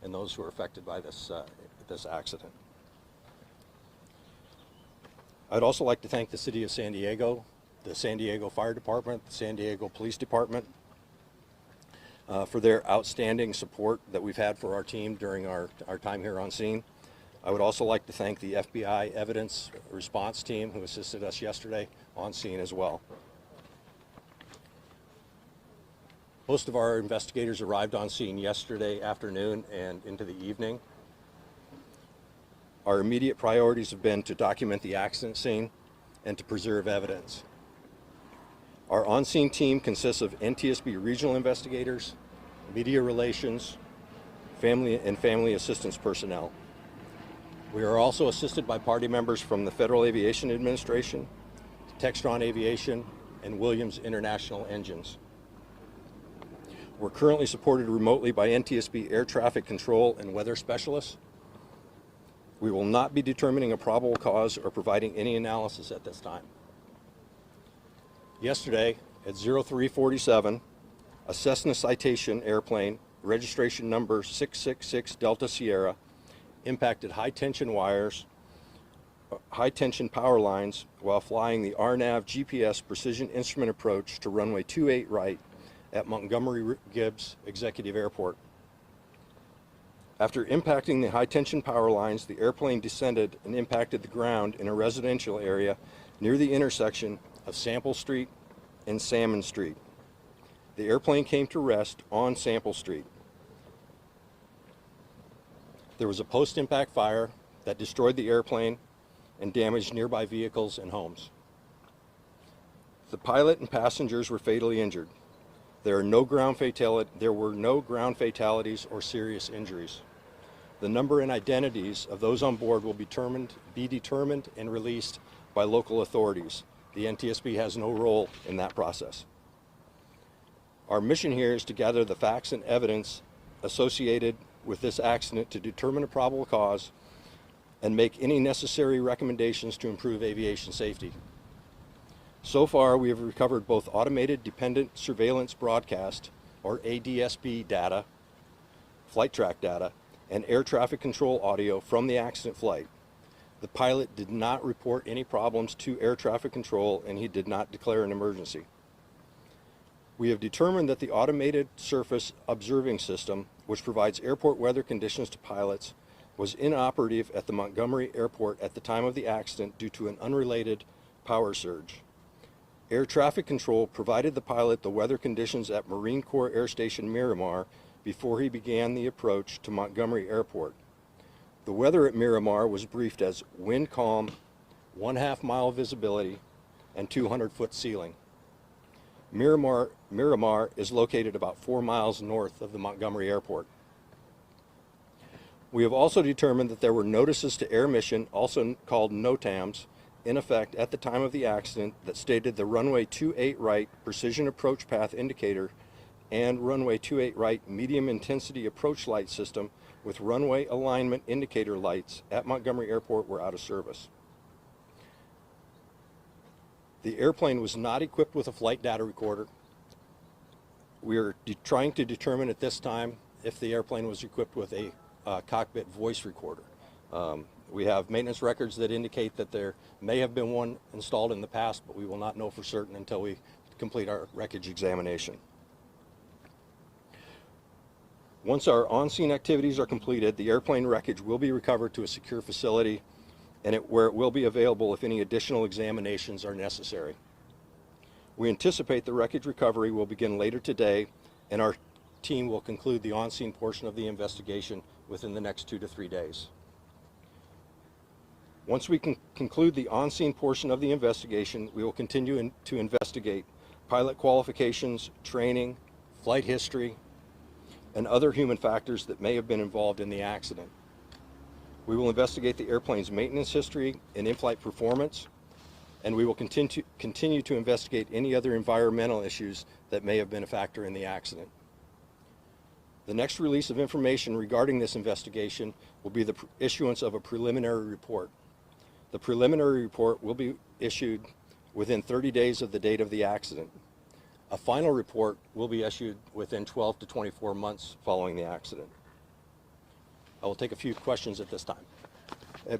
and those who are affected by this accident. I'd also like to thank the City of San Diego, the San Diego Fire Department, the San Diego Police Department for their outstanding support that we've had for our team during our time here on scene. I would also like to thank the FBI Evidence Response Team who assisted us yesterday on scene as well. Most of our investigators arrived on scene yesterday afternoon and into the evening. Our immediate priorities have been to document the accident scene and to preserve evidence. Our on-scene team consists of NTSB regional investigators, media relations, family assistance personnel. We are also assisted by party members from the Federal Aviation Administration, Textron Aviation, and Williams International Engines. We're currently supported remotely by NTSB air traffic control and weather specialists. We will not be determining a probable cause or providing any analysis at this time. Yesterday at 03:47, a Cessna Citation airplane, registration number 666 Delta Sierra, impacted high-tension wires, high-tension power lines while flying the RNAV GPS precision instrument approach to runway 28 right at Montgomery Gibbs Executive Airport. After impacting the high-tension power lines, the airplane descended and impacted the ground in a residential area near the intersection of Sample Street and Salmon Street. The airplane came to rest on Sample Street. There was a post-impact fire that destroyed the airplane and damaged nearby vehicles and homes. The pilot and passengers were fatally injured. There were no ground fatalities or serious injuries. The number and identities of those on board will be determined and released by local authorities. The NTSB has no role in that process. Our mission here is to gather the facts and evidence associated with this accident to determine a probable cause and make any necessary recommendations to improve aviation safety. So far, we have recovered both automated dependent surveillance broadcast, or ADSB data, flight track data, and air traffic control audio from the accident flight. The pilot did not report any problems to air traffic control, and he did not declare an emergency. We have determined that the automated surface observing system, which provides airport weather conditions to pilots, was inoperative at the Montgomery Airport at the time of the accident due to an unrelated power surge. Air traffic control provided the pilot the weather conditions at Marine Corps Air Station Miramar before he began the approach to Montgomery Airport. The weather at Miramar was briefed as wind calm, 1/2 mile visibility, and 200-foot ceiling. Miramar is located about 4 miles north of the Montgomery Airport. We have also determined that there were notices to air mission, also called NOTAMs, in effect at the time of the accident that stated the runway 28 right precision approach path indicator and runway 28 right medium intensity approach light system with runway alignment indicator lights at Montgomery Airport were out of service. The airplane was not equipped with a flight data recorder. We are trying to determine at this time if the airplane was equipped with a cockpit voice recorder. We have maintenance records that indicate that there may have been one installed in the past, but we will not know for certain until we complete our wreckage examination. Once our on-scene activities are completed, the airplane wreckage will be recovered to a secure facility where it will be available if any additional examinations are necessary. We anticipate the wreckage recovery will begin later today, and our team will conclude the on-scene portion of the investigation within the next 2 to 3 days. Once we can conclude the on-scene portion of the investigation, we will continue to investigate pilot qualifications, training, flight history, and other human factors that may have been involved in the accident. We will investigate the airplane's maintenance history and in-flight performance, and we will continue to investigate any other environmental issues that may have been a factor in the accident. The next release of information regarding this investigation will be the issuance of a preliminary report. The preliminary report will be issued within 30 days of the date of the accident. A final report will be issued within 12 to 24 months following the accident. I will take a few questions at this time.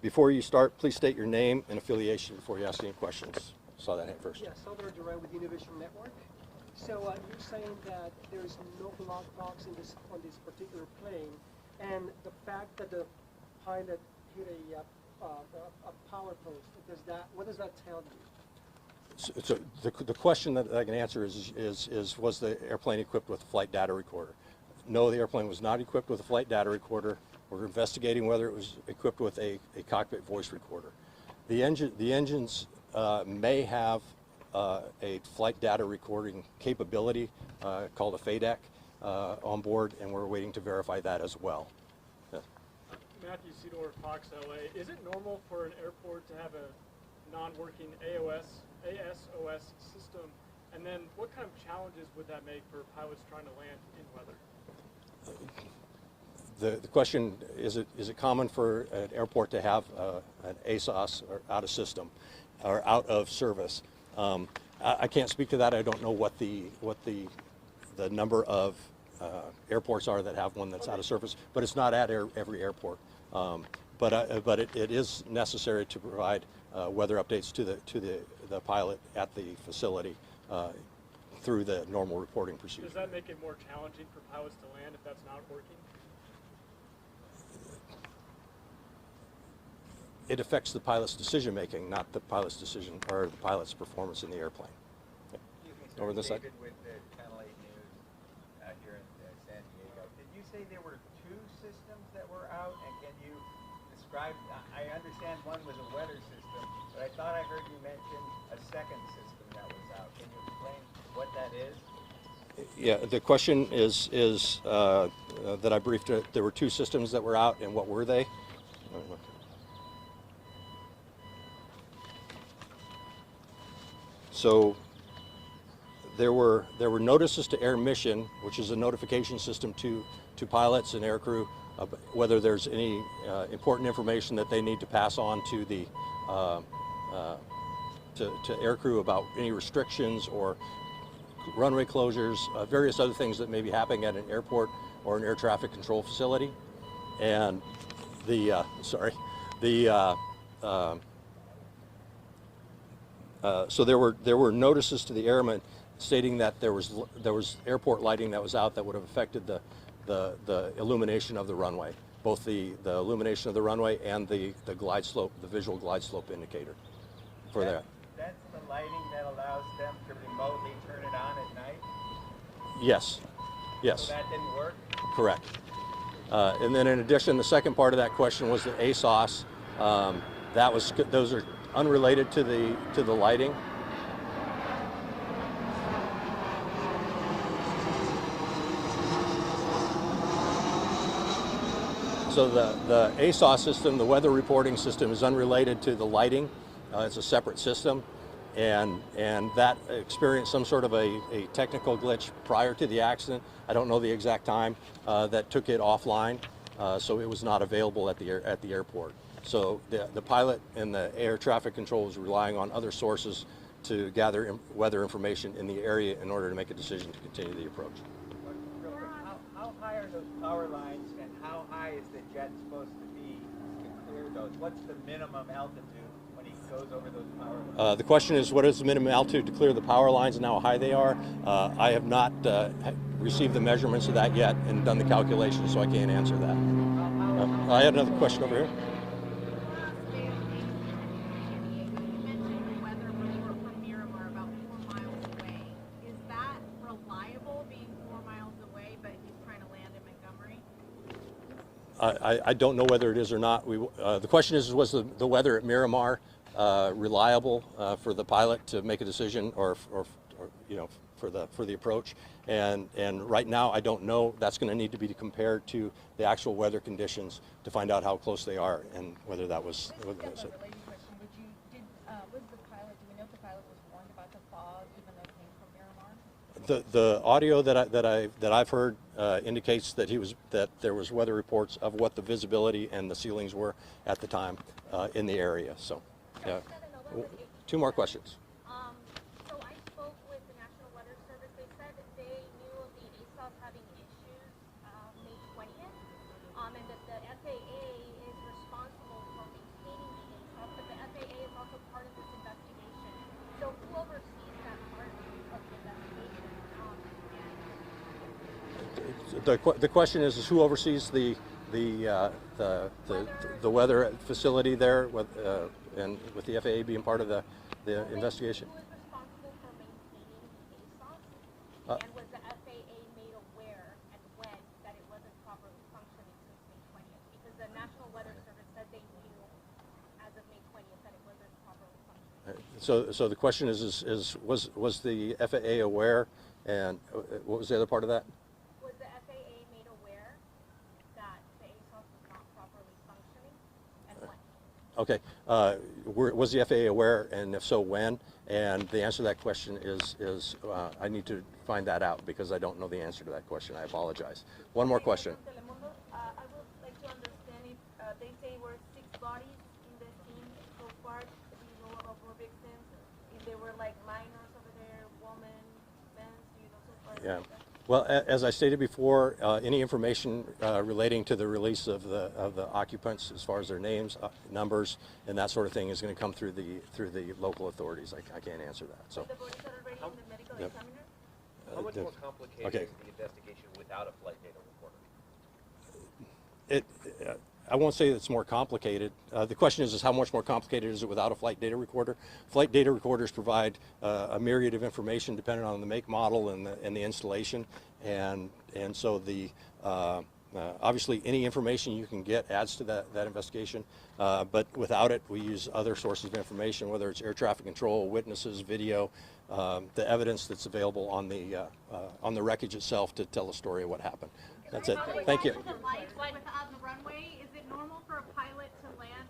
Before you start, please state your name and affiliation before you ask any questions. Saw that hand first. Yeah, Salvador Duran with Innovation Network. So you're saying that there's no black box in this on this particular plane, and the fact that the pilot hit a power post, what does that tell you? So the question that I can answer is was the airplane equipped with a flight data recorder? No, the airplane was not equipped with a flight data recorder. We're investigating whether it was equipped with a cockpit voice recorder. The engines may have a flight data recording capability called a FADEC on board, and we're waiting to verify that as well. Matthew Cedor, Fox LA. Is it normal for an airport to have a non-working ASOS system? And then what kind of challenges would that make for pilots trying to land in weather? The question is it common for an airport to have an ASOS or out of system or out of service? I can't speak to that. I don't know what the number of airports are that have one that's out of service, but it's not at every airport. But it is necessary to provide weather updates to the pilot at the facility through the normal reporting procedure. Does that make it more challenging for pilots to land if that's not working? It affects the pilot's decision making, not the pilot's decision or the pilot's performance in the airplane. Excuse me, Over this side. David with the Channel 8 News here in San Diego. Did you say there were two systems that were out? And can you describe? I understand one was a weather system, but I thought I heard you mention a second system that was out. Can you explain what that is? Yeah, the question is that I briefed. There were two systems that were out, and what were they? So there were notices to air mission, which is a notification system to pilots and aircrew whether there's any important information that they need to pass on to the to aircrew about any restrictions or runway closures, various other things that may be happening at an airport or an air traffic control facility. And so there were notices to the airmen stating that there was airport lighting that was out that would have affected the illumination of the runway, both the illumination of the runway and the glide slope, the visual glide slope indicator for that. That's the lighting that allows them to remotely turn it on at night? Yes. Yes. So that didn't work? Correct. And then in addition, the second part of that question was the ASOS. Those are unrelated to the lighting. So the ASOS system, the weather reporting system, is unrelated to the lighting. It's a separate system, and that experienced some sort of a technical glitch prior to the accident. I don't know the exact time that took it offline, so it was not available at the airport. So the pilot and the air traffic control was relying on other sources to gather weather information in the area in order to make a decision to continue the approach. How high are those power lines, and how high is the jet supposed to be to clear those? What's the minimum altitude when he goes over those power lines? The question is, what is the minimum altitude to clear the power lines and how high they are? I have not received the measurements of that yet and done the calculations, so I can't answer that. I had another question over here. I don't know whether it is or not. The question is, was the weather at Miramar reliable for the pilot to make a decision, or for the approach? And right now, I don't know. That's going to need to be compared to the actual weather conditions to find out how close they are and whether that was. Was the pilot? Do we know if the pilot was warned about the fog, even though it came from Miramar? The audio that I've heard indicates that there was weather reports of what the visibility and the ceilings were at the time in the area. So, yeah. Two more questions. So I spoke with the National Weather Service. They said that they knew of the ASOS having issues May 20th, and that the the question is who oversees the weather facility there with and with the FAA being part of the investigation? Who is responsible for maintaining ASOS? Uh, And was the FAA made aware and when that it wasn't properly functioning since May 20th? Because the National Weather Service said they knew as of May 20th that it wasn't properly functioning. So the question is was the FAA aware, and what was the other part of that? Was the FAA made aware that the ASOS was not properly functioning and when? Okay, was the FAA aware, and if so, when? And the answer to that question is I need to find that out because I don't know the answer to that question. I apologize. One more question. Telemundo, I would like to understand if they say were 6 bodies in the scene so far. Do you know about more victims? If there were like minors over there, women, men, do you know so far? Yeah. Like that? Well, as I stated before, any information relating to the release of the occupants, as far as their names, numbers, and that sort of thing, is going to come through the local authorities. I can't answer that. So. The bodies are already in the medical Yep. examiner? How much more complicated Okay. is the investigation without a flight data recorder? I won't say it's more complicated. The question is how much more complicated is it without a flight data recorder? Flight data recorders provide a myriad of information depending on the make, model, and the installation, and so obviously any information you can get adds to that investigation. But without it, we use other sources of information, whether it's air traffic control, witnesses, video, the evidence that's available on the wreckage itself to tell the story of what happened. That's it. Thank you. The lights on the runway, is it normal for a pilot to land